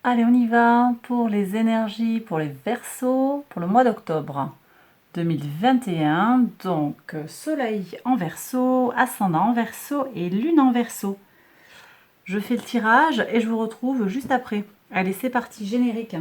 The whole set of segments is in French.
Allez, on y va pour les énergies, pour les Verseaux, pour le mois d'octobre 2021. Donc, Soleil en Verseau, Ascendant en Verseau et Lune en Verseau. Je fais le tirage et je vous retrouve juste après. Allez, c'est parti, générique.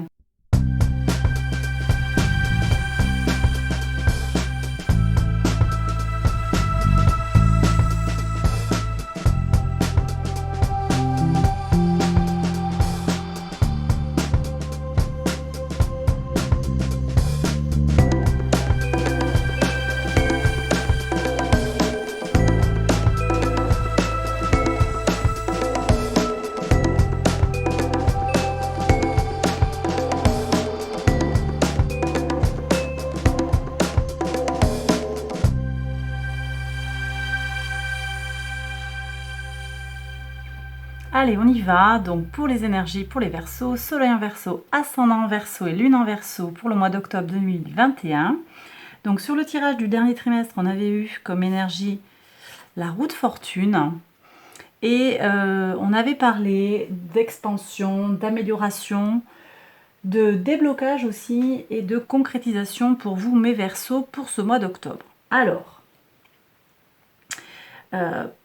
Allez, on y va. Donc, pour les énergies, pour les Verseaux, Soleil en Verseau, Ascendant en Verseau et Lune en Verseau pour le mois d'octobre 2021. Donc, sur le tirage du dernier trimestre, on avait eu comme énergie la roue de fortune. Et on avait parlé d'expansion, d'amélioration, de déblocage aussi et de concrétisation pour vous, mes Verseaux, pour ce mois d'octobre. Alors,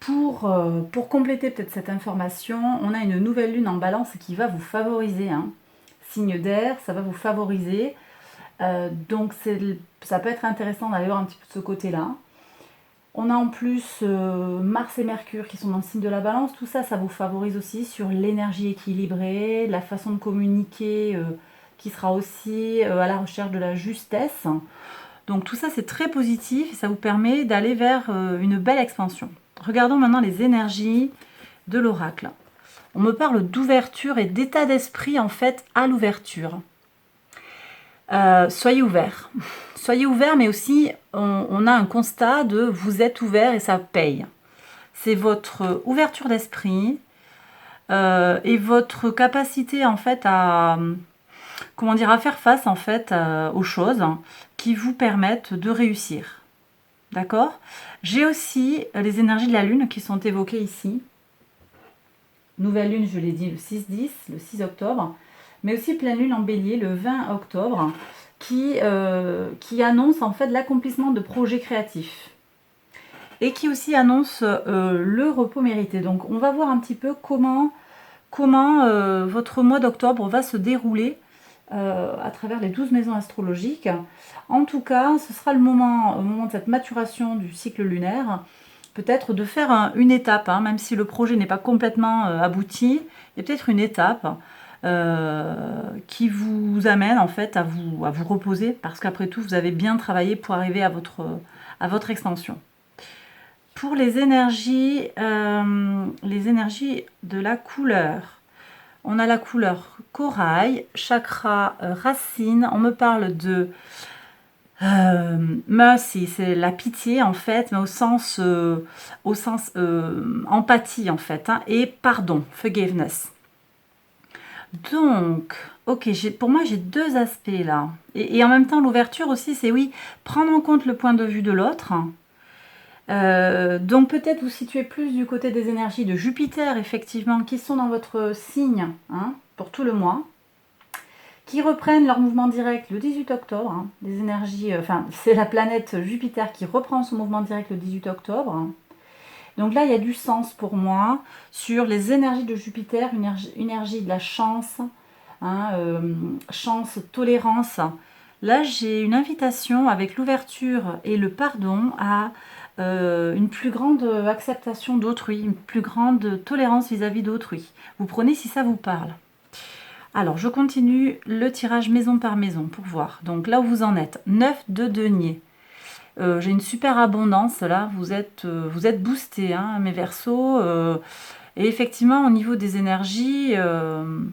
pour compléter peut-être cette information, on a une nouvelle lune en balance qui va vous favoriser. Signe d'air, ça va vous favoriser. Donc ça peut être intéressant d'aller voir un petit peu de ce côté-là. On a en plus Mars et Mercure qui sont dans le signe de la balance. Tout ça, ça vous favorise aussi sur l'énergie équilibrée, la façon de communiquer qui sera aussi à la recherche de la justesse. Donc tout ça, c'est très positif et ça vous permet d'aller vers une belle expansion. Regardons maintenant les énergies de l'oracle. On me parle d'ouverture et d'état d'esprit en fait à l'ouverture. Soyez ouverts. Soyez ouverts, mais aussi on a un constat de vous êtes ouvert et ça paye. C'est votre ouverture d'esprit et votre capacité en fait à à faire face en fait aux choses qui vous permettent de réussir. D'accord? J'ai aussi les énergies de la lune qui sont évoquées ici. Nouvelle lune, je l'ai dit, le 6-10, le 6 octobre, mais aussi pleine lune en bélier le 20 octobre, qui annonce en fait l'accomplissement de projets créatifs et qui aussi annonce le repos mérité. Donc on va voir un petit peu comment votre mois d'octobre va se dérouler à travers les 12 maisons astrologiques. En tout cas, ce sera au moment de cette maturation du cycle lunaire, peut-être de faire une étape, même si le projet n'est pas complètement abouti, il y a peut-être une étape qui vous amène en fait à vous reposer, parce qu'après tout, vous avez bien travaillé pour arriver à votre extension. Pour les énergies de la couleur, on a la couleur corail, chakra racine. On me parle de mercy, c'est la pitié en fait, mais au sens empathie en fait, et pardon, forgiveness. Donc, ok, pour moi j'ai deux aspects là. Et en même temps, l'ouverture aussi, c'est oui, prendre en compte le point de vue de l'autre. Donc peut-être vous situez plus du côté des énergies de Jupiter, effectivement, qui sont dans votre signe pour tout le mois, qui reprennent leur mouvement direct le 18 octobre. Des énergies, c'est la planète Jupiter qui reprend son mouvement direct le 18 octobre. Donc là, il y a du sens pour moi sur les énergies de Jupiter, énergie de la chance, chance, tolérance. Là, j'ai une invitation avec l'ouverture et le pardon à une plus grande acceptation d'autrui, une plus grande tolérance vis-à-vis d'autrui. Vous prenez si ça vous parle. Alors, je continue le tirage maison par maison pour voir. Donc là où vous en êtes, 9 de denier. J'ai une super abondance là, vous êtes boostés, mes Verseaux. Et effectivement, au niveau des énergies, le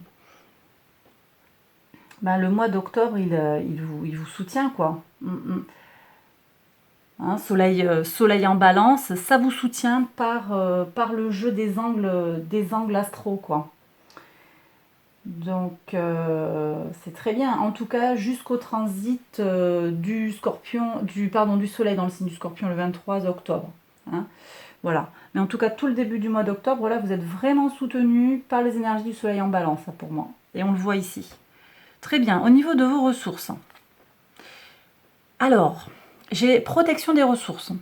mois d'octobre, il vous soutient, quoi. Soleil en balance, ça vous soutient par le jeu des angles astro, quoi. Donc c'est très bien. En tout cas, jusqu'au transit du soleil dans le signe du Scorpion le 23 octobre. Voilà. Mais en tout cas, tout le début du mois d'octobre, là, vous êtes vraiment soutenu par les énergies du soleil en balance, ça, pour moi. Et on le voit ici. Très bien. Au niveau de vos ressources. Alors, j'ai protection des ressources.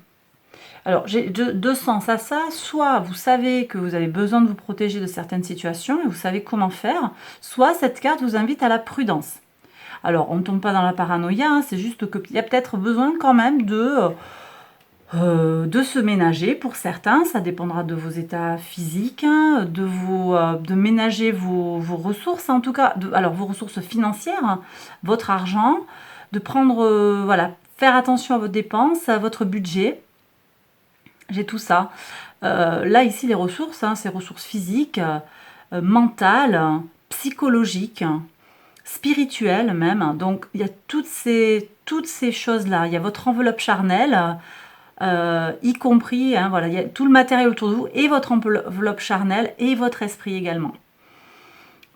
Alors, j'ai deux sens à ça. Soit vous savez que vous avez besoin de vous protéger de certaines situations et vous savez comment faire. Soit cette carte vous invite à la prudence. Alors, on ne tombe pas dans la paranoïa, hein, c'est juste qu'il y a peut-être besoin quand même de se ménager pour certains. Ça dépendra de vos états physiques, hein, de ménager vos ressources, en tout cas, alors vos ressources financières, hein, votre argent, de prendre, voilà, faire attention à vos dépenses, à votre budget. J'ai tout ça. Là, ici, les ressources, hein, c'est ressources physiques, mentales, psychologiques, spirituelles même. Donc, il y a toutes ces choses-là. Il y a votre enveloppe charnelle, y compris, hein, voilà, il y a tout le matériel autour de vous, et votre enveloppe charnelle, et votre esprit également.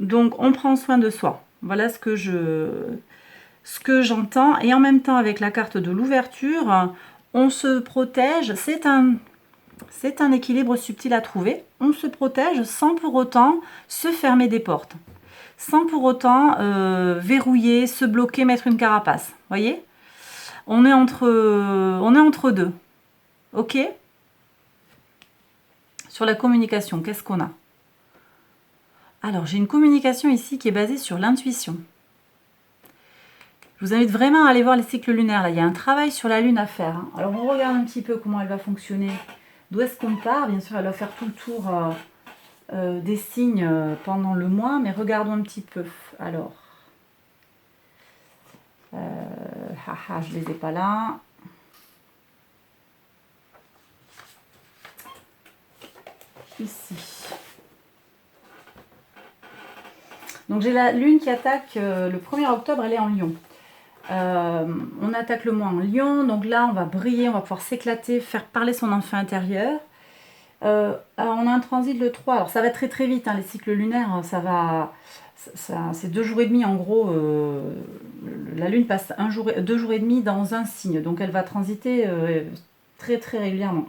Donc, on prend soin de soi. Voilà ce que j'entends. Et en même temps, avec la carte de l'ouverture, on se protège. C'est un équilibre subtil à trouver. On se protège sans pour autant se fermer des portes. Sans pour autant verrouiller, se bloquer, mettre une carapace. Voyez ? On est entre deux. Ok ? Sur la communication, qu'est-ce qu'on a ? Alors, j'ai une communication ici qui est basée sur l'intuition. Je vous invite vraiment à aller voir les cycles lunaires. Là, il y a un travail sur la Lune à faire. Hein. Alors, on regarde un petit peu comment elle va fonctionner. D'où est-ce qu'on part ? Bien sûr, elle va faire tout le tour des signes pendant le mois, mais regardons un petit peu. Alors, je ne les ai pas là. Ici. Donc, j'ai la Lune qui attaque le 1er octobre, elle est en Lion. On attaque le mois en Lion, donc là on va briller, on va pouvoir s'éclater, faire parler son enfant intérieur. Alors on a un transit le 3, alors ça va très très vite, hein, les cycles lunaires, c'est 2 jours et demi en gros, la Lune passe 2 jours et demi dans un signe, donc elle va transiter très très régulièrement.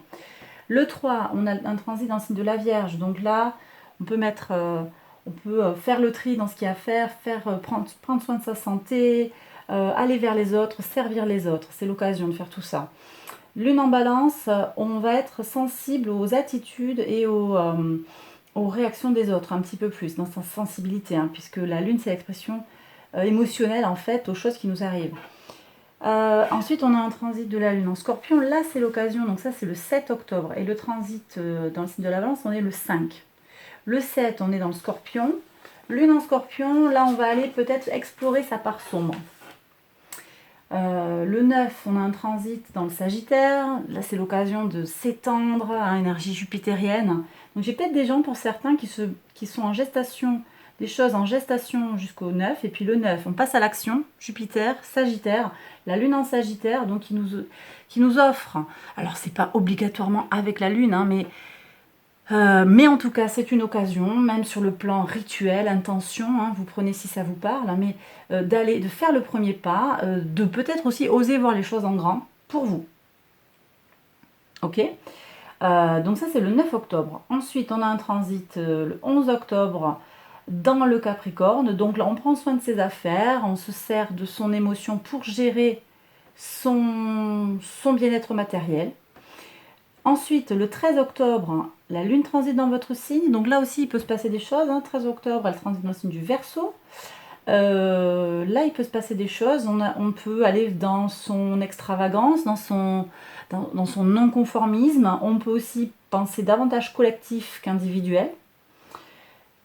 Le 3, on a un transit dans le signe de la Vierge, donc là on peut faire le tri dans ce qu'il y a à faire, prendre soin de sa santé, aller vers les autres, servir les autres. C'est l'occasion de faire tout ça. Lune en balance, on va être sensible aux attitudes et aux réactions des autres, un petit peu plus, dans sa sensibilité, hein, puisque la Lune, c'est l'expression émotionnelle, en fait, aux choses qui nous arrivent. Ensuite, on a un transit de la Lune en Scorpion. Là, c'est l'occasion, donc ça, c'est le 7 octobre. Et le transit dans le signe de la Balance, on est le 5. Le 7, on est dans le Scorpion. Lune en Scorpion, là, on va aller peut-être explorer sa part sombre. Le 9, on a un transit dans le Sagittaire. Là, c'est l'occasion de s'étendre à énergie jupitérienne. Donc, j'ai peut-être des gens, pour certains, qui sont en gestation, des choses en gestation jusqu'au 9. Et puis le 9, on passe à l'action. Jupiter, Sagittaire, la Lune en Sagittaire, donc qui nous offre. Alors, c'est pas obligatoirement avec la Lune, hein, mais en tout cas, c'est une occasion, même sur le plan rituel, intention, hein, vous prenez si ça vous parle, hein, mais de faire le premier pas, de peut-être aussi oser voir les choses en grand pour vous. Ok ? Donc ça, c'est le 9 octobre. Ensuite, on a un transit le 11 octobre dans le Capricorne. Donc là, on prend soin de ses affaires, on se sert de son émotion pour gérer son bien-être matériel. Ensuite, le 13 octobre, la Lune transite dans votre signe. Donc là aussi, il peut se passer des choses. 13 octobre, elle transite dans le signe du Verseau. Là, il peut se passer des choses. On peut aller dans son extravagance, dans son non-conformisme. On peut aussi penser davantage collectif qu'individuel.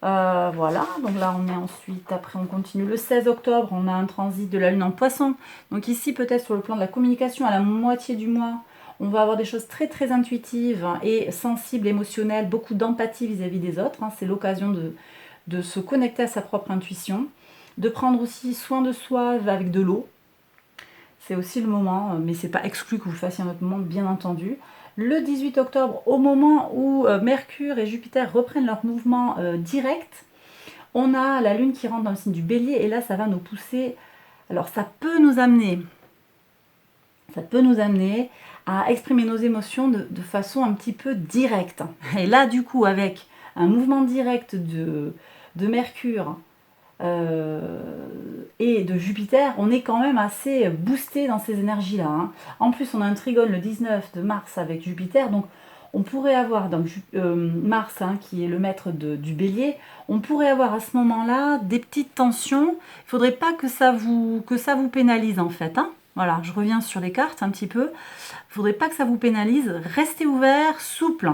Voilà, donc là on est ensuite, après on continue le 16 octobre, on a un transit de la Lune en Poisson. Donc ici, peut-être sur le plan de la communication, à la moitié du mois, on va avoir des choses très très intuitives et sensibles, émotionnelles, beaucoup d'empathie vis-à-vis des autres. Hein. C'est l'occasion de se connecter à sa propre intuition, de prendre aussi soin de soi avec de l'eau. C'est aussi le moment, mais c'est pas exclu que vous le fassiez à un autre moment, bien entendu. Le 18 octobre, au moment où Mercure et Jupiter reprennent leur mouvement direct, on a la Lune qui rentre dans le signe du Bélier, et là ça va nous pousser. Alors ça peut nous amener à exprimer nos émotions de façon un petit peu directe. Et là, du coup, avec un mouvement direct de Mercure et de Jupiter, on est quand même assez boosté dans ces énergies-là. Hein. En plus, on a un trigone le 19 de Mars avec Jupiter, donc on pourrait avoir donc, Mars, hein, qui est le maître du bélier, on pourrait avoir à ce moment-là des petites tensions. Il ne faudrait pas que ça vous pénalise en fait. Hein. Voilà, je reviens sur les cartes un petit peu. Il ne faudrait pas que ça vous pénalise. Restez ouvert, souple.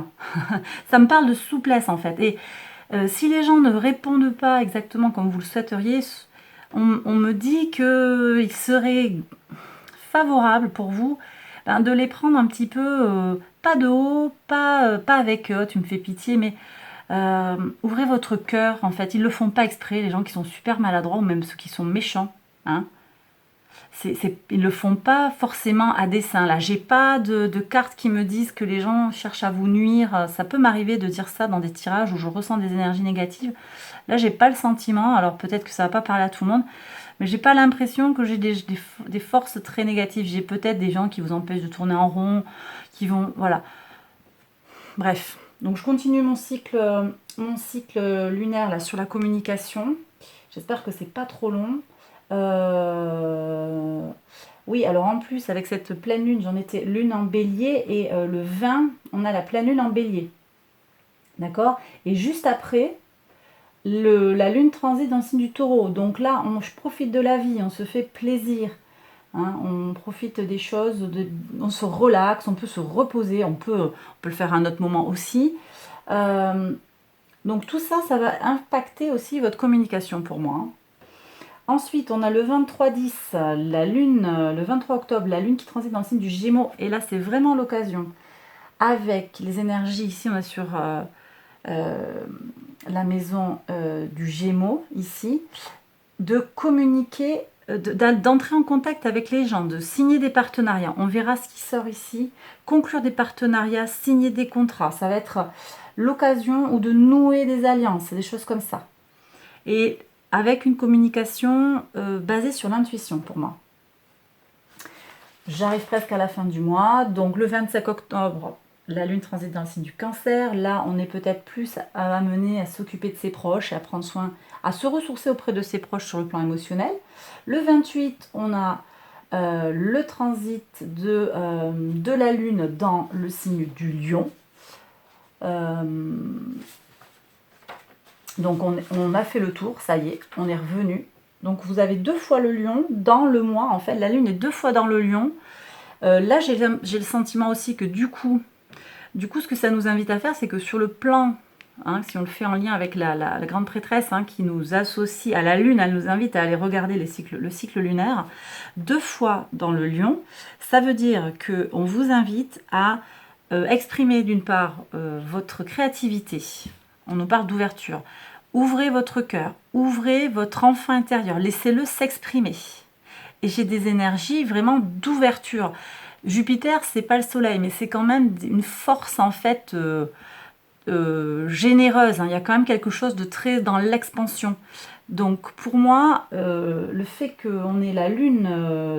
Ça me parle de souplesse en fait. Et si les gens ne répondent pas exactement comme vous le souhaiteriez, on me dit qu'il serait favorable pour vous de les prendre un petit peu, pas de haut, pas avec tu me fais pitié, mais ouvrez votre cœur en fait. Ils le font pas exprès, les gens qui sont super maladroits ou même ceux qui sont méchants. Hein. Ils le font pas forcément à dessein. Là, j'ai pas de cartes qui me disent que les gens cherchent à vous nuire. Ça peut m'arriver de dire ça dans des tirages où je ressens des énergies négatives. Là, j'ai pas le sentiment. Alors peut-être que ça va pas parler à tout le monde, mais j'ai pas l'impression que j'ai des forces très négatives. J'ai peut-être des gens qui vous empêchent de tourner en rond, qui vont, voilà. Bref. Donc je continue mon cycle lunaire là sur la communication. J'espère que c'est pas trop long. Oui, alors en plus, avec cette pleine lune, j'en étais lune en bélier, et le 20, on a la pleine lune en bélier. D'accord. Et juste après, la lune transite dans le signe du taureau. Donc là, je profite de la vie, on se fait plaisir. Hein, on profite des choses, on se relaxe, on peut se reposer, on peut le faire à un autre moment aussi. Donc tout ça, ça va impacter aussi votre communication pour moi. Hein. Ensuite, on a le 23-10, la lune, le 23 octobre, la lune qui transite dans le signe du Gémeaux. Et là, c'est vraiment l'occasion, avec les énergies, ici on est sur la maison du Gémeaux, ici, de communiquer, d'entrer en contact avec les gens, de signer des partenariats. On verra ce qui sort ici. Conclure des partenariats, signer des contrats. Ça va être l'occasion ou de nouer des alliances, des choses comme ça. Et avec une communication basée sur l'intuition pour moi. J'arrive presque à la fin du mois, donc le 25 octobre, la lune transite dans le signe du Cancer. Là, on est peut-être plus amené à s'occuper de ses proches et à prendre soin, à se ressourcer auprès de ses proches sur le plan émotionnel. Le 28, on a le transit de la lune dans le signe du Lion. Donc on a fait le tour, ça y est, on est revenu. Donc vous avez 2 fois le lion dans le mois, en fait, la lune est 2 fois dans le lion. Là j'ai le sentiment aussi que du coup, ce que ça nous invite à faire, c'est que sur le plan, hein, si on le fait en lien avec la grande prêtresse hein, qui nous associe à la lune, elle nous invite à aller regarder le cycle lunaire, 2 fois dans le lion, ça veut dire qu'on vous invite à exprimer d'une part votre créativité. On nous parle d'ouverture. Ouvrez votre cœur, ouvrez votre enfant intérieur, laissez-le s'exprimer. Et j'ai des énergies vraiment d'ouverture. Jupiter, c'est pas le soleil, mais c'est quand même une force en fait généreuse. Hein. Il y a quand même quelque chose de très dans l'expansion. Donc pour moi, le fait qu'on ait la lune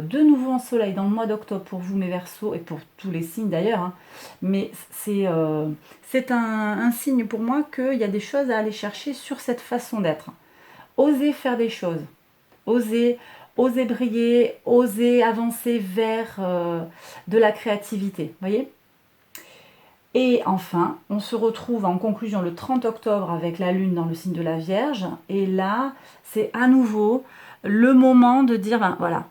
de nouveau en soleil dans le mois d'octobre pour vous mes Verseaux et pour tous les signes d'ailleurs, hein, mais c'est un signe pour moi qu'il y a des choses à aller chercher sur cette façon d'être. Osez faire des choses, osez briller, osez avancer vers de la créativité, voyez. Et enfin, on se retrouve en conclusion le 30 octobre avec la lune dans le signe de la Vierge. Et là, c'est à nouveau le moment de dire, ben voilà,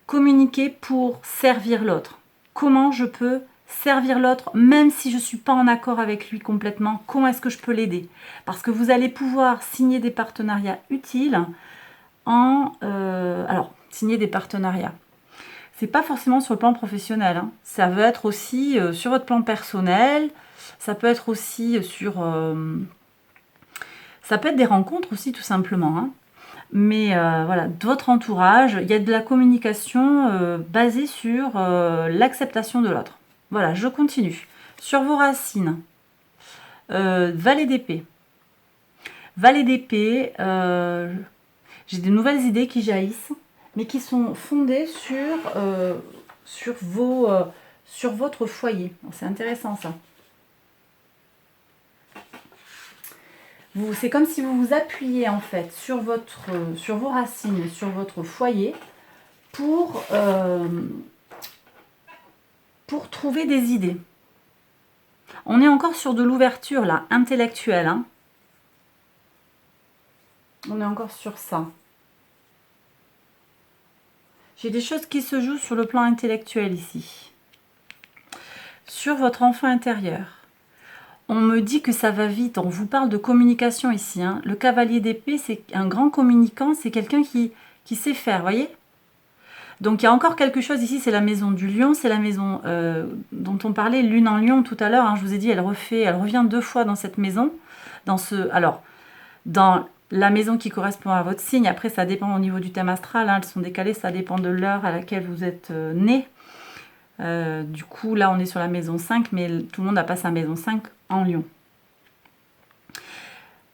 communiquer pour servir l'autre. Comment je peux servir l'autre, même si je ne suis pas en accord avec lui complètement, comment est-ce que je peux l'aider? Parce que vous allez pouvoir signer des partenariats utiles alors, signer des partenariats. C'est pas forcément sur le plan professionnel. Hein. Ça veut être aussi sur votre plan personnel. Ça peut être aussi sur... ça peut être des rencontres aussi, tout simplement. Hein. Mais voilà, de votre entourage, il y a de la communication basée sur l'acceptation de l'autre. Voilà, je continue. Sur vos racines, Valet d'épée. Valet d'épée, j'ai des nouvelles idées qui jaillissent, mais qui sont fondées sur sur votre foyer. C'est intéressant ça. C'est comme si vous vous appuyez en fait sur vos racines, sur votre foyer pour trouver des idées. On est encore sur de l'ouverture là, intellectuelle. Hein. On est encore sur ça. J'ai des choses qui se jouent sur le plan intellectuel ici. Sur votre enfant intérieur. On me dit que ça va vite. On vous parle de communication ici. Hein. Le cavalier d'épée, c'est un grand communicant. C'est quelqu'un qui sait faire, voyez. Donc il y a encore quelque chose ici. C'est la maison du lion. C'est la maison dont on parlait, lune en lion tout à l'heure. Hein. Je vous ai dit, elle revient 2 fois dans cette maison. Alors, dans la maison qui correspond à votre signe. Après, ça dépend au niveau du thème astral. Hein. Elles sont décalées. Ça dépend de l'heure à laquelle vous êtes né. Du coup, là, on est sur la maison 5, mais tout le monde n'a pas sa maison 5 en lion.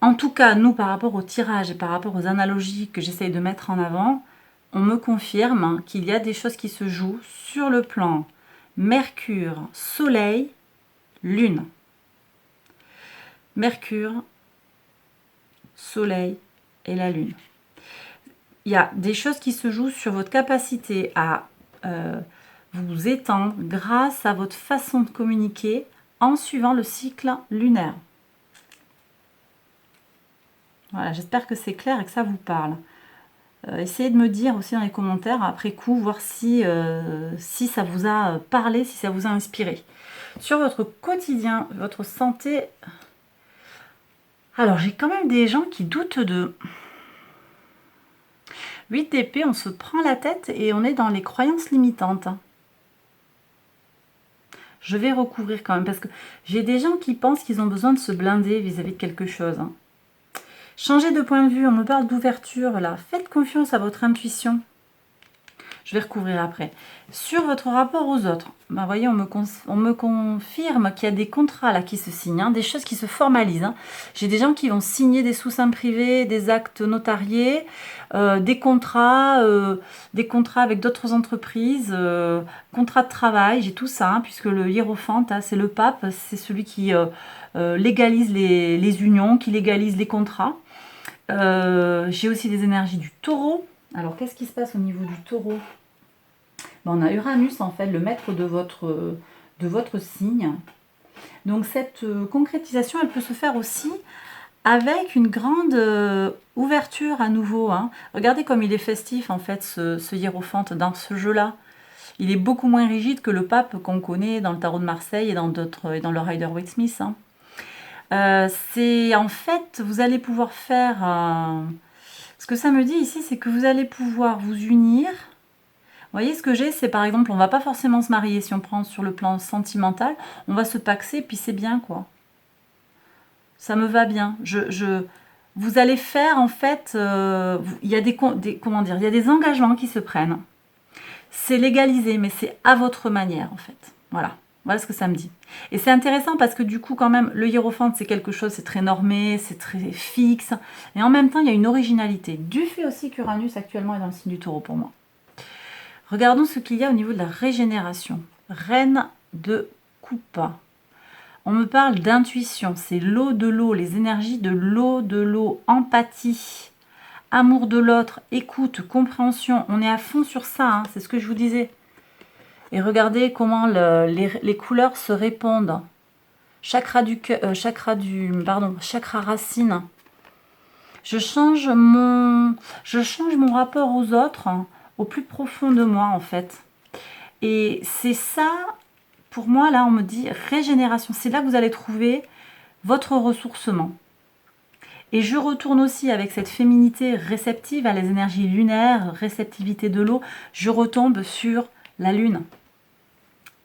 En tout cas, nous, par rapport au tirage et par rapport aux analogies que j'essaye de mettre en avant, on me confirme qu'il y a des choses qui se jouent sur le plan Mercure, Soleil, Lune. Mercure, Soleil et la Lune. Il y a des choses qui se jouent sur votre capacité à vous étendre grâce à votre façon de communiquer en suivant le cycle lunaire. Voilà, j'espère que c'est clair et que ça vous parle. Essayez de me dire aussi dans les commentaires après coup, voir si ça vous a parlé, si ça vous a inspiré. Sur votre quotidien, votre santé, alors j'ai quand même des gens qui doutent de 8 d'épée, on se prend la tête et on est dans les croyances limitantes. Je vais recouvrir quand même parce que j'ai des gens qui pensent qu'ils ont besoin de se blinder vis-à-vis de quelque chose. Hein. Changez de point de vue, on me parle d'ouverture là. Faites confiance à votre intuition. Je vais recouvrir après. Sur votre rapport aux autres, ben voyez, on me confirme qu'il y a des contrats là qui se signent, hein, des choses qui se formalisent. Hein. J'ai des gens qui vont signer des sous-seing privés, des actes notariés, des contrats avec d'autres entreprises, contrats de travail, j'ai tout ça, hein, puisque le hiérophante, hein, c'est le pape, c'est celui qui légalise les unions, qui légalise les contrats. J'ai aussi des énergies du taureau. Alors, qu'est-ce qui se passe au niveau du taureau? On a Uranus, en fait, le maître de votre signe. Donc, cette concrétisation, elle peut se faire aussi avec une grande ouverture à nouveau. Hein. Regardez comme il est festif, en fait, ce hiérophante dans ce jeu-là. Il est beaucoup moins rigide que le pape qu'on connaît dans le tarot de Marseille et dans le Rider-Waite-Smith. Hein. C'est, en fait, vous allez pouvoir faire... Ce que ça me dit ici, c'est que vous allez pouvoir vous unir. Vous voyez, ce que j'ai, c'est par exemple, on ne va pas forcément se marier si on prend sur le plan sentimental. On va se paxer, puis c'est bien, quoi. Ça me va bien. Vous allez faire, en fait, il y a il y a des engagements qui se prennent. C'est légalisé, mais c'est à votre manière, en fait. Voilà. Voilà ce que ça me dit. Et c'est intéressant parce que du coup, quand même, le hiérophante, c'est quelque chose, c'est très normé, c'est très fixe. Et en même temps, il y a une originalité. Du fait aussi qu'Uranus, actuellement, est dans le signe du taureau pour moi. Regardons ce qu'il y a au niveau de la régénération. Reine de coupe. On me parle d'intuition. C'est l'eau de l'eau, les énergies de l'eau, empathie, amour de l'autre, écoute, compréhension. On est à fond sur ça, hein, c'est ce que je vous disais. Et regardez comment les couleurs se répondent. Chakra racine. Je change mon rapport aux autres, hein, au plus profond de moi, en fait. Et c'est ça, pour moi, là, on me dit régénération. C'est là que vous allez trouver votre ressourcement. Et je retourne aussi avec cette féminité réceptive à les énergies lunaires, réceptivité de l'eau. Je retombe sur la lune.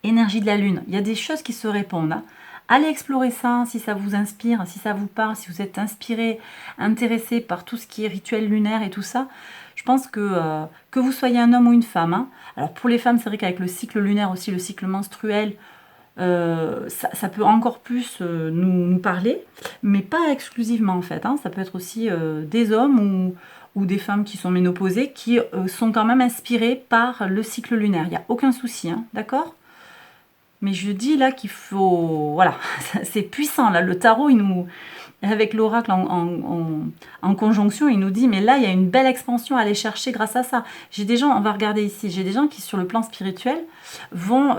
Énergie de la lune. Il y a des choses qui se répondent. Hein. Allez explorer ça si ça vous inspire, si ça vous parle, si vous êtes inspiré, intéressé par tout ce qui est rituel lunaire et tout ça. Je pense que vous soyez un homme ou une femme. Hein. Alors pour les femmes, c'est vrai qu'avec le cycle lunaire aussi, le cycle menstruel, ça peut encore plus nous parler, mais pas exclusivement en fait. Hein. Ça peut être aussi des hommes ou des femmes qui sont ménopausées, qui sont quand même inspirées par le cycle lunaire. Il n'y a aucun souci, hein, d'accord ? Mais je dis là qu'il faut... Voilà, c'est puissant là. Le tarot, il nous... Avec l'oracle en conjonction, il nous dit, mais là, il y a une belle expansion à aller chercher grâce à ça. J'ai des gens, on va regarder ici, j'ai des gens qui, sur le plan spirituel, vont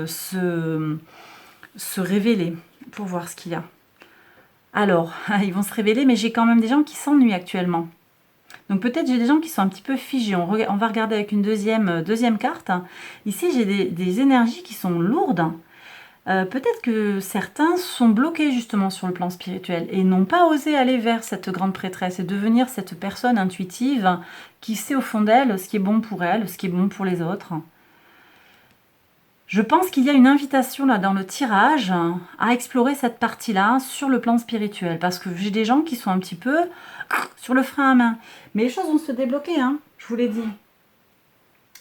se révéler pour voir ce qu'il y a. Alors, ils vont se révéler, mais j'ai quand même des gens qui s'ennuient actuellement. Donc peut-être j'ai des gens qui sont un petit peu figés. On va regarder avec une deuxième carte. Ici, j'ai des énergies qui sont lourdes. Peut-être que certains sont bloqués justement sur le plan spirituel et n'ont pas osé aller vers cette grande prêtresse et devenir cette personne intuitive qui sait au fond d'elle ce qui est bon pour elle, ce qui est bon pour les autres. Je pense qu'il y a une invitation là dans le tirage à explorer cette partie-là sur le plan spirituel parce que j'ai des gens qui sont un petit peu sur le frein à main. Mais les choses vont se débloquer, hein, je vous l'ai dit.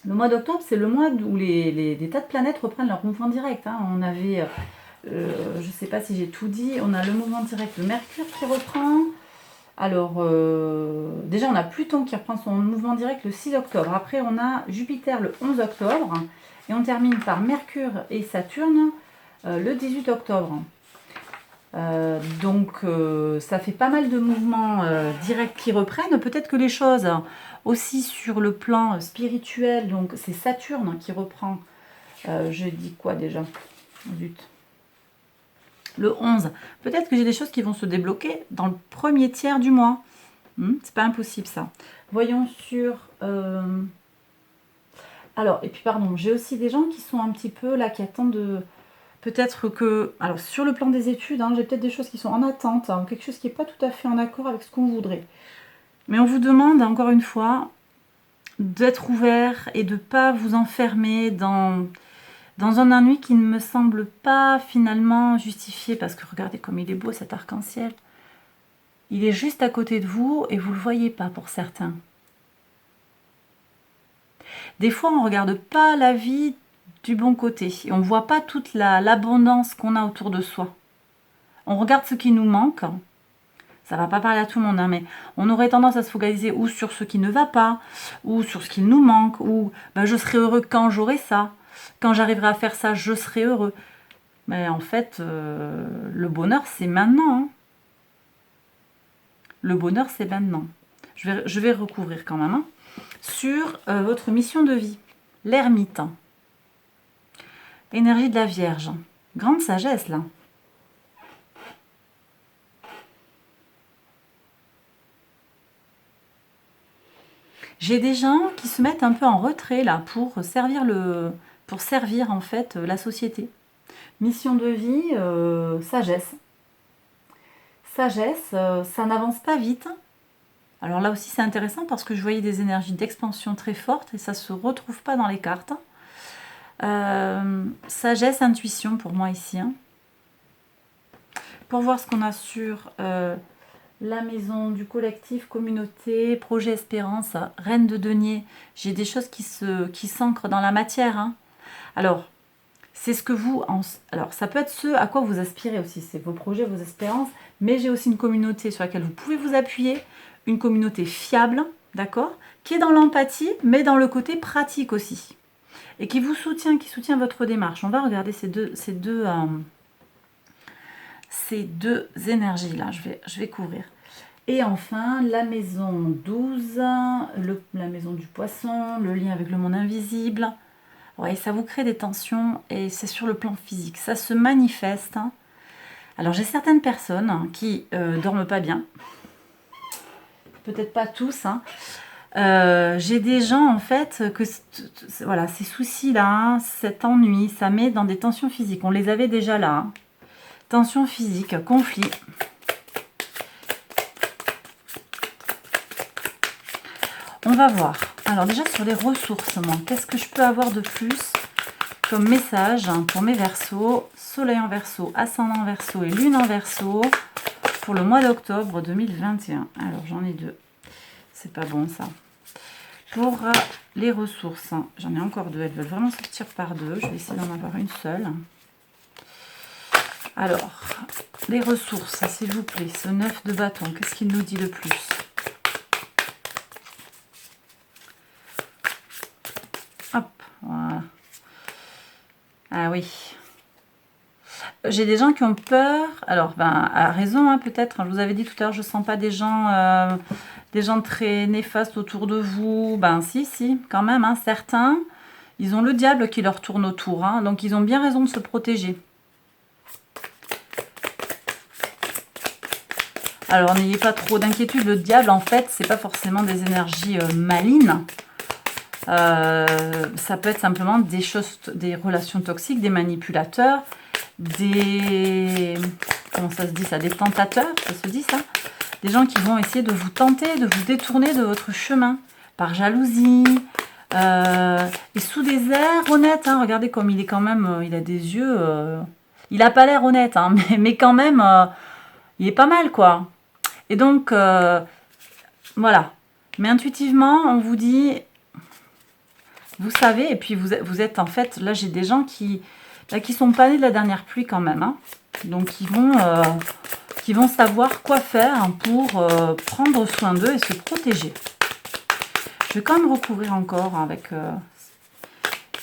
Le mois d'octobre, c'est le mois où des tas de planètes reprennent leur mouvement direct. Hein. On avait, je ne sais pas si j'ai tout dit, on a le mouvement direct de Mercure qui reprend. Alors, déjà, on a Pluton qui reprend son mouvement direct le 6 octobre. Après, on a Jupiter le 11 octobre. Et on termine par Mercure et Saturne le 18 octobre. Donc, ça fait pas mal de mouvements directs qui reprennent. Peut-être que les choses aussi sur le plan spirituel, donc c'est Saturne qui reprend, je dis quoi déjà? Zut. Le 11. Peut-être que j'ai des choses qui vont se débloquer dans le premier tiers du mois. C'est pas impossible ça. Voyons sur... Alors, et puis pardon, j'ai aussi des gens qui sont un petit peu là, qui attendent de... Peut-être que... Alors, sur le plan des études, hein, j'ai peut-être des choses qui sont en attente, hein, quelque chose qui n'est pas tout à fait en accord avec ce qu'on voudrait. Mais on vous demande, encore une fois, d'être ouvert et de ne pas vous enfermer dans un ennui qui ne me semble pas finalement justifié, parce que regardez comme il est beau cet arc-en-ciel. Il est juste à côté de vous et vous ne le voyez pas pour certains. Des fois, on ne regarde pas la vie du bon côté et on ne voit pas toute l'abondance qu'on a autour de soi. On regarde ce qui nous manque. Ça ne va pas parler à tout le monde, hein, mais on aurait tendance à se focaliser ou sur ce qui ne va pas, ou sur ce qui nous manque, ou ben, je serai heureux quand j'aurai ça. Quand j'arriverai à faire ça, je serai heureux. Mais en fait, le bonheur, c'est maintenant. Hein. Le bonheur, c'est maintenant. Je vais recouvrir quand même. Hein. Sur votre mission de vie, l'ermite. Énergie de la Vierge. Grande sagesse, là. J'ai des gens qui se mettent un peu en retrait, là, pour servir en fait la société. Mission de vie, sagesse. Sagesse, ça n'avance pas vite. Alors là aussi, c'est intéressant parce que je voyais des énergies d'expansion très fortes et ça ne se retrouve pas dans les cartes. Sagesse, intuition pour moi ici. Hein. Pour voir ce qu'on a sur la maison du collectif, communauté, projet espérance, reine de denier. J'ai des choses qui s'ancrent dans la matière. Hein. Alors, c'est ce que vous... Alors, ça peut être ce à quoi vous aspirez aussi. C'est vos projets, vos espérances. Mais j'ai aussi une communauté sur laquelle vous pouvez vous appuyer. Une communauté fiable, d'accord, qui est dans l'empathie, mais dans le côté pratique aussi. Et qui vous soutient, qui soutient votre démarche. On va regarder ces deux énergies-là. Je vais couvrir. Et enfin, la maison 12, la maison du poisson, le lien avec le monde invisible. Ouais, ça vous crée des tensions et c'est sur le plan physique. Ça se manifeste. Alors, j'ai certaines personnes qui dorment pas bien. Peut-être pas tous. Hein. J'ai des gens, en fait, que voilà, ces soucis-là, cet ennui, ça met dans des tensions physiques. On les avait déjà là. Hein. Tensions physiques, conflits. On va voir. Alors déjà sur les ressources, moi, qu'est-ce que je peux avoir de plus comme message pour mes Verseaux, Soleil en Verseau, Ascendant en Verseau et Lune en Verseau pour le mois d'octobre 2021. Alors j'en ai deux. C'est pas bon ça. Pour les ressources, j'en ai encore deux. Elles veulent vraiment sortir par deux. Je vais essayer d'en avoir une seule. Alors, les ressources, s'il vous plaît. Ce 9 de bâton, qu'est-ce qu'il nous dit de plus ? Hop, voilà. Ah oui. J'ai des gens qui ont peur. Alors, ben, à raison, hein, peut-être. Je vous avais dit tout à l'heure, je ne sens pas des gens très néfastes autour de vous. Ben, si, quand même. Hein, certains, ils ont le diable qui leur tourne autour. Hein, donc, ils ont bien raison de se protéger. Alors, n'ayez pas trop d'inquiétude. Le diable, en fait, c'est pas forcément des énergies malines. Ça peut être simplement des choses, des relations toxiques, des manipulateurs, comment ça se dit ça, des tentateurs, ça se dit ça, des gens qui vont essayer de vous tenter, de vous détourner de votre chemin, par jalousie, et sous des airs honnêtes, hein. Regardez comme il est quand même, il a des yeux, il n'a pas l'air honnête, hein, mais quand même, il est pas mal, quoi. Et donc, voilà. Mais intuitivement, on vous dit, vous savez, et puis vous êtes en fait, là j'ai des gens qui sont pas nés de la dernière pluie quand même, hein. Donc qui vont savoir quoi faire pour prendre soin d'eux et se protéger. Je vais quand même recouvrir encore avec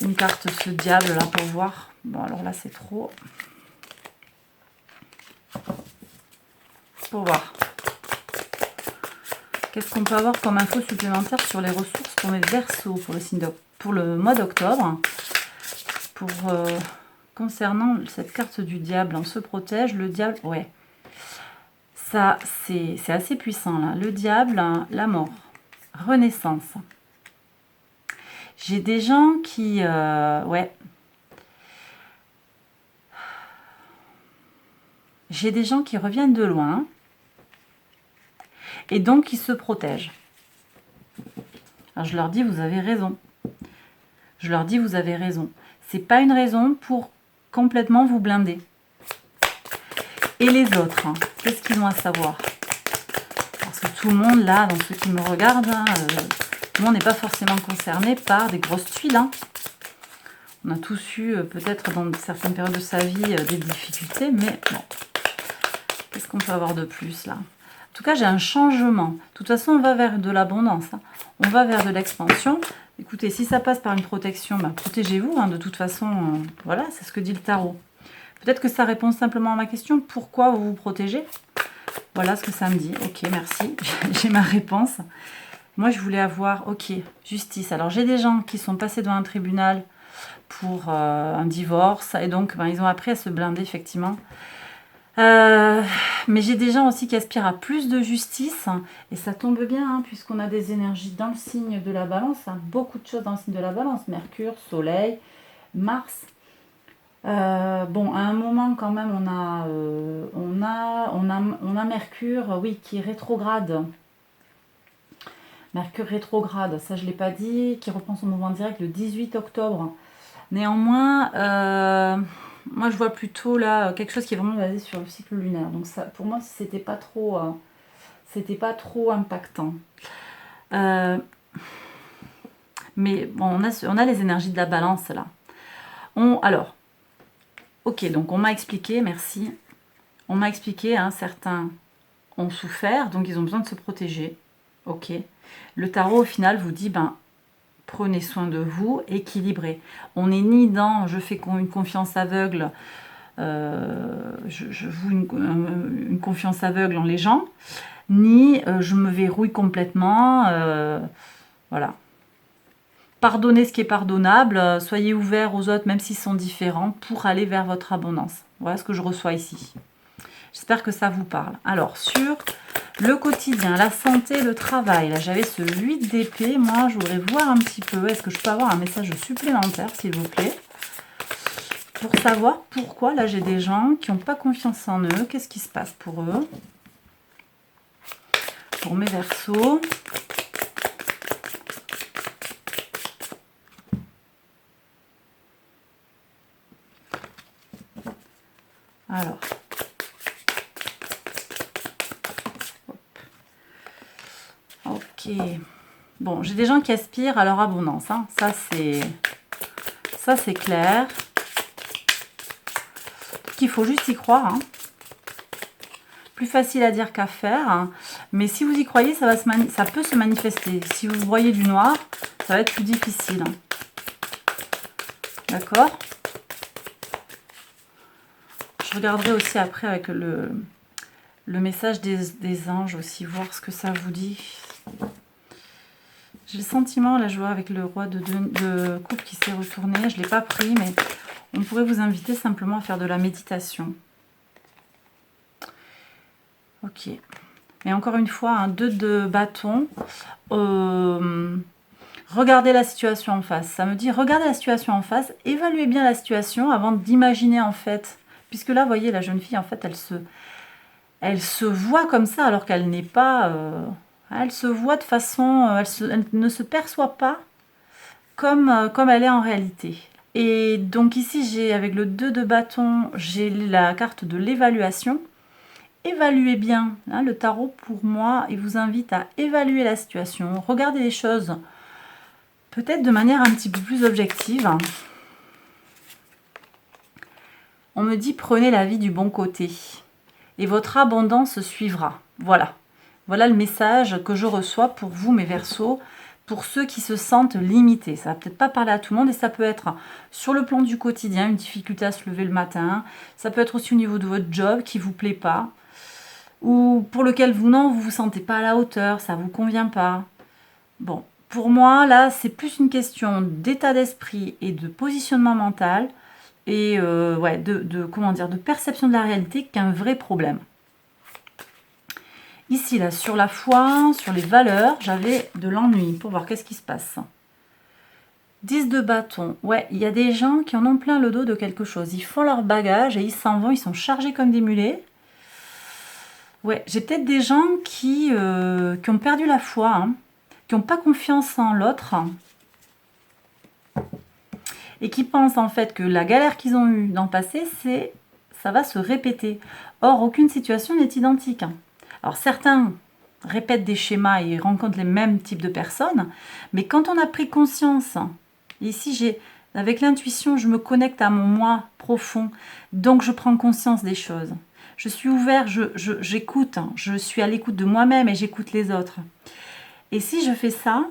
une carte, ce diable là, pour voir. Bon, alors là c'est trop. Pour voir. Qu'est-ce qu'on peut avoir comme info supplémentaire sur les ressources pour mes Verseaux pour le mois d'octobre, concernant cette carte du diable, on se protège, le diable, ouais, ça c'est assez puissant là, le diable, la mort, renaissance. J'ai des gens qui, ouais, j'ai des gens qui reviennent de loin et donc qui se protègent. Alors je leur dis, vous avez raison. Je leur dis, vous avez raison. C'est pas une raison pour complètement vous blinder. Et les autres, hein, qu'est-ce qu'ils ont à savoir? Parce que tout le monde, là, dans ceux qui me regardent, hein, tout le monde n'est pas forcément concerné par des grosses tuiles. Hein. On a tous eu, peut-être dans certaines périodes de sa vie, des difficultés, mais bon. Qu'est-ce qu'on peut avoir de plus, là? En tout cas, j'ai un changement. De toute façon, on va vers de l'abondance. Hein. On va vers de l'expansion. Écoutez, si ça passe par une protection, ben, protégez-vous. Hein, de toute façon, voilà, c'est ce que dit le tarot. Peut-être que ça répond simplement à ma question. Pourquoi vous vous protégez? Voilà ce que ça me dit. Ok, merci. J'ai ma réponse. Moi, je voulais avoir, ok, justice. Alors, j'ai des gens qui sont passés devant un tribunal pour un divorce. Et donc, ben, ils ont appris à se blinder, effectivement. Mais j'ai des gens aussi qui aspirent à plus de justice, et ça tombe bien, hein, puisqu'on a des énergies dans le signe de la balance, hein, beaucoup de choses dans le signe de la balance, Mercure, Soleil, Mars. Bon, à un moment quand même, on a Mercure, oui, qui est rétrograde. Mercure rétrograde, ça je ne l'ai pas dit, qui reprend son mouvement direct le 18 octobre. Néanmoins, moi je vois plutôt là quelque chose qui est vraiment basé sur le cycle lunaire. Donc ça, pour moi, c'était pas trop impactant. Mais bon, on a les énergies de la balance là. Alors, ok, donc on m'a expliqué, merci. On m'a expliqué, hein, certains ont souffert, donc ils ont besoin de se protéger. Ok. Le tarot au final vous dit, ben, prenez soin de vous, équilibrez. On n'est ni dans je fais une confiance aveugle, je voue une confiance aveugle en les gens, ni je me verrouille complètement. Voilà. Pardonnez ce qui est pardonnable, soyez ouverts aux autres, même s'ils sont différents, pour aller vers votre abondance. Voilà ce que je reçois ici. J'espère que ça vous parle. Alors, sur le quotidien, la santé, le travail, là j'avais ce 8 d'épée. Moi, je voudrais voir un petit peu, est-ce que je peux avoir un message supplémentaire, s'il vous plaît, pour savoir pourquoi, là j'ai des gens qui n'ont pas confiance en eux. Qu'est-ce qui se passe pour eux? Pour mes Verseaux. Alors. Ok. Bon, j'ai des gens qui aspirent à leur abondance. Hein. Ça, c'est clair. Qu'il faut juste y croire. Hein. Plus facile à dire qu'à faire. Hein. Mais si vous y croyez, ça peut se manifester. Si vous voyez du noir, ça va être plus difficile. Hein. D'accord? Je regarderai aussi après avec le message des anges aussi, voir ce que ça vous dit. J'ai le sentiment, là je vois avec le roi de coupe qui s'est retourné, je ne l'ai pas pris, mais on pourrait vous inviter simplement à faire de la méditation. Ok. Et encore une fois, un 2 de bâton. Regardez la situation en face. Ça me dit, regardez la situation en face, évaluez bien la situation avant d'imaginer en fait. Puisque là, vous voyez, la jeune fille, en fait, elle se voit comme ça alors qu'elle n'est pas... elle se voit de façon... elle ne se perçoit pas comme elle est en réalité. Et donc ici, j'ai avec le 2 de bâton, j'ai la carte de l'évaluation. Évaluez bien, hein, le tarot pour moi, il vous invite à évaluer la situation, regardez les choses peut-être de manière un petit peu plus objective. On me dit prenez la vie du bon côté et votre abondance suivra. Voilà, voilà le message que je reçois pour vous mes Verseaux, pour ceux qui se sentent limités. Ça va peut-être pas parler à tout le monde et ça peut être sur le plan du quotidien, une difficulté à se lever le matin. Ça peut être aussi au niveau de votre job qui vous plaît pas ou pour lequel vous vous sentez pas à la hauteur, ça vous convient pas. Bon, pour moi là c'est plus une question d'état d'esprit et de positionnement mental et ouais, comment dire, de perception de la réalité qu'un vrai problème. Ici là sur la foi, sur les valeurs, j'avais de l'ennui pour voir qu'est-ce qui se passe. 10 de bâton, ouais, il y a des gens qui en ont plein le dos de quelque chose. Ils font leur bagage et ils s'en vont, ils sont chargés comme des mulets. Ouais, j'ai peut-être des gens qui ont perdu la foi, hein, qui n'ont pas confiance en l'autre et qui pensent en fait que la galère qu'ils ont eue dans le passé, ça va se répéter. Or, aucune situation n'est identique. Alors, certains répètent des schémas et rencontrent les mêmes types de personnes, mais quand on a pris conscience, ici, avec l'intuition, je me connecte à mon moi profond, donc je prends conscience des choses. Je suis ouvert, j'écoute, je suis à l'écoute de moi-même et j'écoute les autres. Et si je fais ça,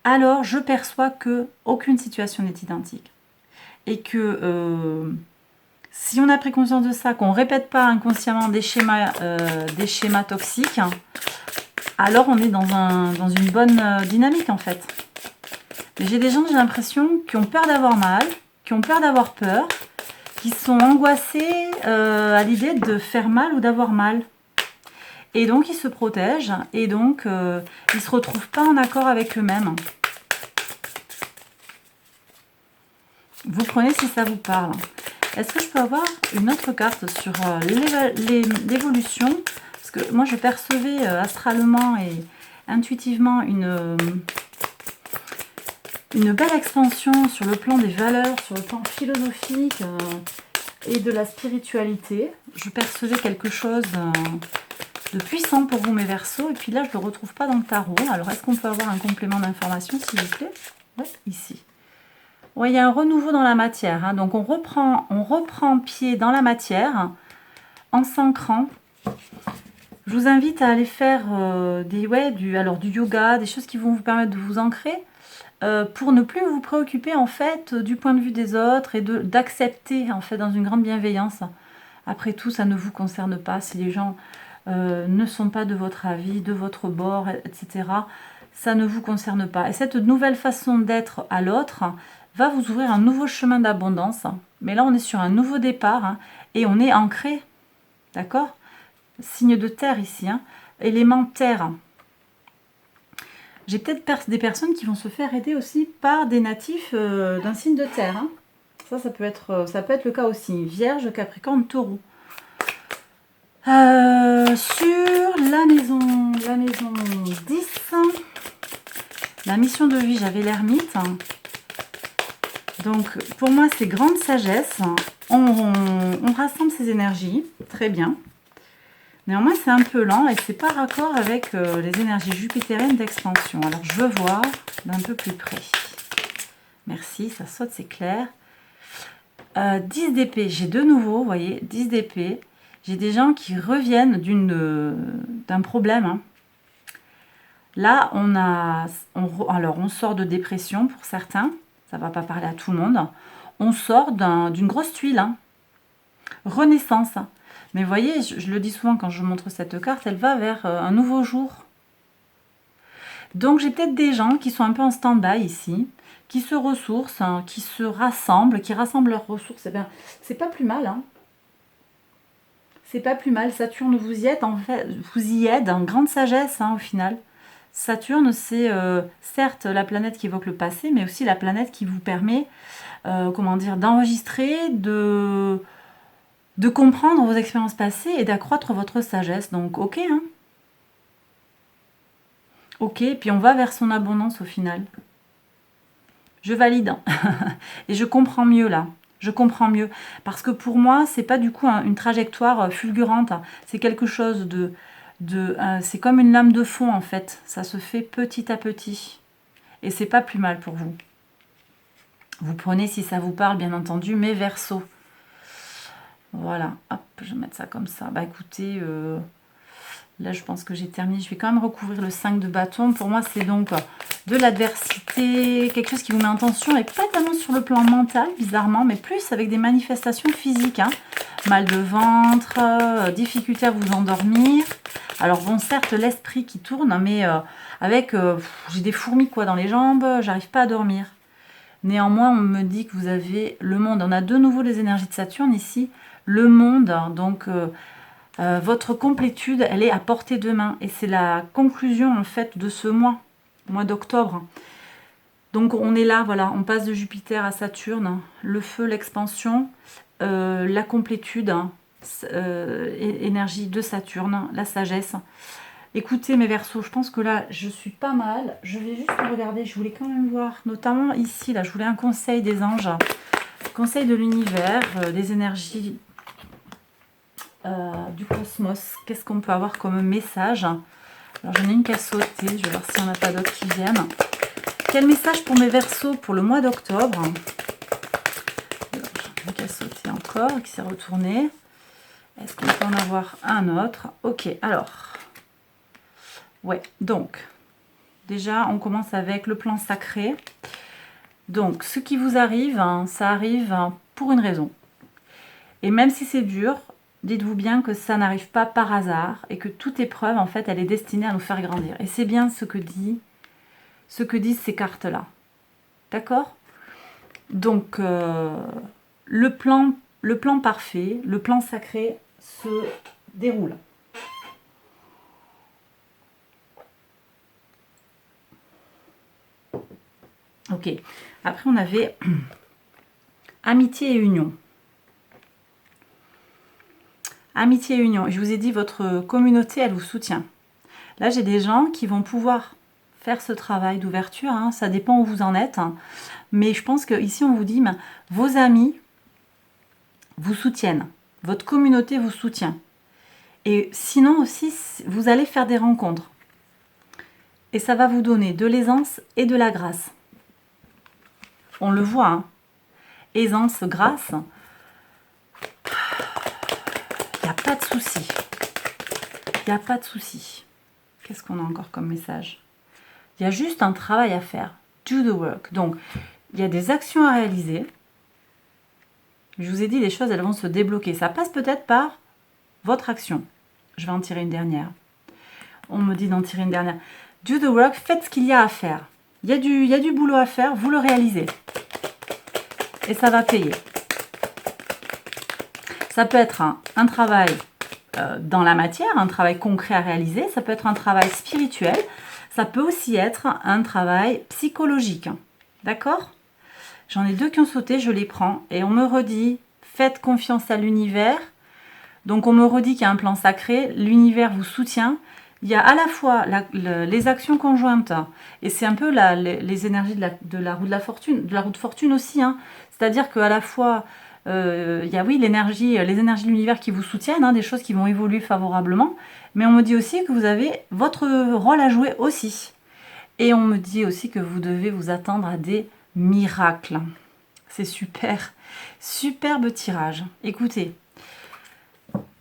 alors je perçois que aucune situation n'est identique. Et que si on a pris conscience de ça, qu'on ne répète pas inconsciemment des schémas toxiques, alors on est dans une bonne dynamique en fait. Mais j'ai des gens, j'ai l'impression, qui ont peur d'avoir mal, qui ont peur d'avoir peur, qui sont angoissés à l'idée de faire mal ou d'avoir mal. Et donc, ils se protègent et donc, ils ne se retrouvent pas en accord avec eux-mêmes. Vous prenez si ça vous parle. Est-ce que je peux avoir une autre carte sur l'évolution? Parce que moi, je percevais astralement et intuitivement une belle expansion sur le plan des valeurs, sur le plan philosophique et de la spiritualité. Je percevais quelque chose de puissant pour vous mes Verseaux, et puis là je ne le retrouve pas dans le tarot. Alors est-ce qu'on peut avoir un complément d'information s'il vous plaît? Ouais, ici. Ouais, il y a un renouveau dans la matière, hein. Donc on reprend pied dans la matière en s'ancrant. Je vous invite à aller faire du yoga, des choses qui vont vous permettre de vous ancrer pour ne plus vous préoccuper en fait du point de vue des autres et d'accepter en fait dans une grande bienveillance. Après tout, ça ne vous concerne pas si les gens ne sont pas de votre avis, de votre bord, etc. Ça ne vous concerne pas. Et cette nouvelle façon d'être à l'autre va vous ouvrir un nouveau chemin d'abondance. Mais là, on est sur un nouveau départ hein, et on est ancré. D'accord? Signe de terre ici, hein, élément terre. J'ai peut-être des personnes qui vont se faire aider aussi par des natifs d'un signe de terre. Hein. Ça peut être le cas aussi. Vierge, Capricorne, Taureau. Sur la maison 10, la mission de vie, j'avais l'ermite. Donc, pour moi, c'est grande sagesse. On rassemble ses énergies. Très bien. Néanmoins, c'est un peu lent et c'est pas raccord avec les énergies jupitériennes d'expansion. Alors, je veux voir d'un peu plus près. Merci, ça saute, c'est clair. 10 d'épée, j'ai de nouveau, vous voyez, 10 d'épée. J'ai des gens qui reviennent d'un problème. Hein. Là, on sort de dépression pour certains. Ça ne va pas parler à tout le monde. On sort d'une grosse tuile. Hein. renaissance. Mais vous voyez, je le dis souvent quand je montre cette carte, elle va vers un nouveau jour. Donc j'ai peut-être des gens qui sont un peu en stand-by ici, qui se ressourcent, hein, qui se rassemblent, qui rassemblent leurs ressources. Eh bien, c'est pas plus mal, hein. C'est pas plus mal. Saturne vous y aide, en fait, vous y aide en grande sagesse, hein, au final. Saturne, c'est certes la planète qui évoque le passé, mais aussi la planète qui vous permet, comment dire, d'enregistrer, de comprendre vos expériences passées et d'accroître votre sagesse. Donc, ok, hein. Ok, puis on va vers son abondance au final. Je valide. Hein. Et je comprends mieux là. Je comprends mieux. Parce que pour moi, c'est pas du coup une trajectoire fulgurante. C'est quelque chose c'est comme une lame de fond en fait. Ça se fait petit à petit. Et c'est pas plus mal pour vous. Vous prenez, si ça vous parle, bien entendu, mes versos. Voilà. Hop, je vais mettre ça comme ça. Bah écoutez, là je pense que j'ai terminé. Je vais quand même recouvrir le 5 de bâton. Pour moi, c'est donc de l'adversité, quelque chose qui vous met en tension, et pas tellement sur le plan mental, bizarrement, mais plus avec des manifestations physiques. Hein. Mal de ventre, difficulté à vous endormir. Alors bon, certes, l'esprit qui tourne, mais avec, j'ai des fourmis quoi dans les jambes, j'arrive pas à dormir. Néanmoins, on me dit que vous avez le monde. On a de nouveau les énergies de Saturne ici. Le monde, donc votre complétude, elle est à portée de main. Et c'est la conclusion en fait de ce mois d'octobre. Donc on est là, voilà, on passe de Jupiter à Saturne. Le feu, l'expansion, la complétude, énergie de Saturne, la sagesse. Écoutez mes Verseaux, je pense que là, je suis pas mal. Je vais juste regarder, je voulais quand même voir, notamment ici, là, je voulais un conseil des anges, conseil de l'univers, des énergies du cosmos. Qu'est-ce qu'on peut avoir comme message? Alors, j'en ai une qui a sauté, je vais voir s'il n'y en a pas d'autres qui viennent. Quel message pour mes Verseaux pour le mois d'octobre? J'en ai une qui a sauté encore, qui s'est retournée. Est-ce qu'on peut en avoir un autre? Ok, alors... Ouais, donc, déjà, on commence avec le plan sacré. Donc, ce qui vous arrive, hein, ça arrive pour une raison. Et même si c'est dur, dites-vous bien que ça n'arrive pas par hasard et que toute épreuve, en fait, elle est destinée à nous faire grandir. Et c'est bien ce que disent ces cartes-là. D'accord? Donc, le plan parfait, le plan sacré se déroule. Ok, après on avait amitié et union. Amitié et union. Je vous ai dit, votre communauté, elle vous soutient. Là, j'ai des gens qui vont pouvoir faire ce travail d'ouverture. Hein. Ça dépend où vous en êtes. Hein. Mais je pense qu'ici, on vous dit, vos amis vous soutiennent. Votre communauté vous soutient. Et sinon aussi, vous allez faire des rencontres. Et ça va vous donner de l'aisance et de la grâce. On le voit, hein. Aisance, grâce, il n'y a pas de souci. Il n'y a pas de souci. Qu'est-ce qu'on a encore comme message? Il y a juste un travail à faire. Do the work. Donc, il y a des actions à réaliser. Je vous ai dit, les choses, elles vont se débloquer. Ça passe peut-être par votre action. Je vais en tirer une dernière. On me dit d'en tirer une dernière. Do the work, faites ce qu'il y a à faire. Il y a du boulot à faire, vous le réalisez. Et ça va payer. Ça peut être un travail dans la matière, un travail concret à réaliser. Ça peut être un travail spirituel. Ça peut aussi être un travail psychologique. D'accord? J'en ai deux qui ont sauté, je les prends. Et on me redit, faites confiance à l'univers. Donc on me redit qu'il y a un plan sacré. L'univers vous soutient. Il y a à la fois les actions conjointes, et c'est un peu les énergies de la roue de la fortune, de la roue de fortune aussi. Hein. C'est-à-dire qu'à la fois, il y a oui, les énergies de l'univers qui vous soutiennent, hein, des choses qui vont évoluer favorablement, mais on me dit aussi que vous avez votre rôle à jouer aussi. Et on me dit aussi que vous devez vous attendre à des miracles. C'est super, superbe tirage. Écoutez,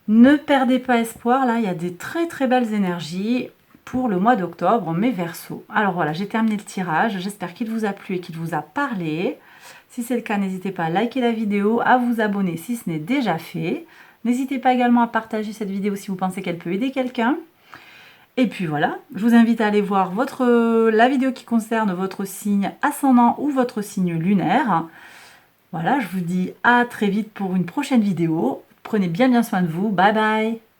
ne perdez pas espoir, là, il y a des très très belles énergies. pour le mois d'octobre, mes Verseaux. Alors voilà, j'ai terminé le tirage. J'espère qu'il vous a plu et qu'il vous a parlé. Si c'est le cas, n'hésitez pas à liker la vidéo, à vous abonner si ce n'est déjà fait. N'hésitez pas également à partager cette vidéo si vous pensez qu'elle peut aider quelqu'un. Et puis voilà, je vous invite à aller voir la vidéo qui concerne votre signe ascendant ou votre signe lunaire. Voilà, je vous dis à très vite pour une prochaine vidéo. Prenez bien soin de vous. Bye bye!